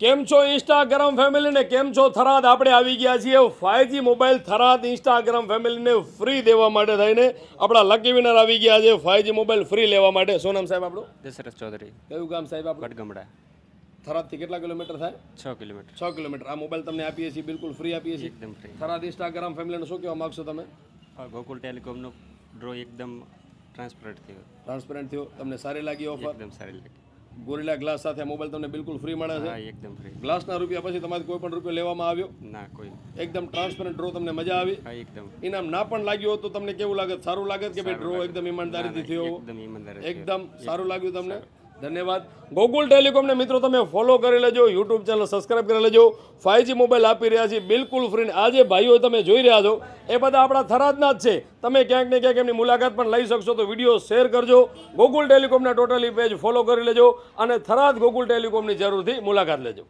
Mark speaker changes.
Speaker 1: કેમ છો ઇન્સ્ટાગ્રામ ફેમિલીને, કેમ છો થરાદ? આપણે આવી ગયા છીએ 5G મોબાઈલ થરાદ ઇન્સ્ટાગ્રામ ફેમિલીને ફ્રી દેવા માટે થઈને આપણા લકી વિનર આવી ગયા છે 5G મોબાઈલ ફ્રી લેવા માટે. શું નામ સાહેબ આપણું?
Speaker 2: દશરથ ચૌધરી,
Speaker 1: કયું ગામ સાહેબ આપણું?
Speaker 2: બટગમડા.
Speaker 1: થરાદથી કેટલા કિલોમીટર થાય?
Speaker 2: 6 કિલોમીટર.
Speaker 1: 6 કિલોમીટર. આ મોબાઈલ તમને આપીએ છીએ, બિલકુલ ફ્રી આપીએ છીએ.
Speaker 2: એકદમ ફ્રી.
Speaker 1: થરાદ ઇન્સ્ટાગ્રામ ફેમિલીને શું કહેવા માગશો તમે?
Speaker 2: ગોકુલ ટેલિકોમનો ડ્રો એકદમ ટ્રાન્સપરન્ટ થયો,
Speaker 1: ટ્રાન્સપરન્ટ થયો, તમને સારી લાગી ઓફર?
Speaker 2: એકદમ સારી લાગી.
Speaker 1: ગોરિલા ગ્લાસ સાથે મોબાઈલ તમને બિલકુલ ફ્રી મળે છે.
Speaker 2: હા, એકદમ ફ્રી.
Speaker 1: ગ્લાસના રૂપિયા પછી તમારે કોઈ પણ રૂપિયો લેવામાં આવ્યો?
Speaker 2: ના, કોઈ.
Speaker 1: એકદમ ટ્રાન્સપરન્ટ ડ્રો, તમને મજા આવી?
Speaker 2: હા, એકદમ.
Speaker 1: ઇનામ ના પણ લાગ્યું તો તમને કેવું લાગે? સારું લાગે કે ભાઈ ડ્રો એકદમ ઈમાનદારીથી થયો?
Speaker 2: એકદમ ઈમાનદાર.
Speaker 1: એકદમ સારું લાગ્યું તમને? ધન્યવાદ. ગોકુલ ટેલિકોમને મિત્રો તમે ફોલો કરી લેજો, યુટ્યુબ ચેનલ સબસ્ક્રાઇબ કરી લેજો. 5G મોબાઈલ આપી રહ્યા છીએ બિલકુલ ફ્રી. આ જે ભાઈઓ તમે જોઈ રહ્યા છો એ બધા આપણા થરાદના જ છે. તમે ક્યાંક ને ક્યાંક એમની મુલાકાત પણ લઈ શકશો, તો વિડીયો શેર કરજો. ગોકુલ ટેલિકોમના ટોટલી પેજ ફોલો કરી લેજો અને થરાદ ગોકુલ ટેલિકોમની જરૂરથી મુલાકાત લેજો.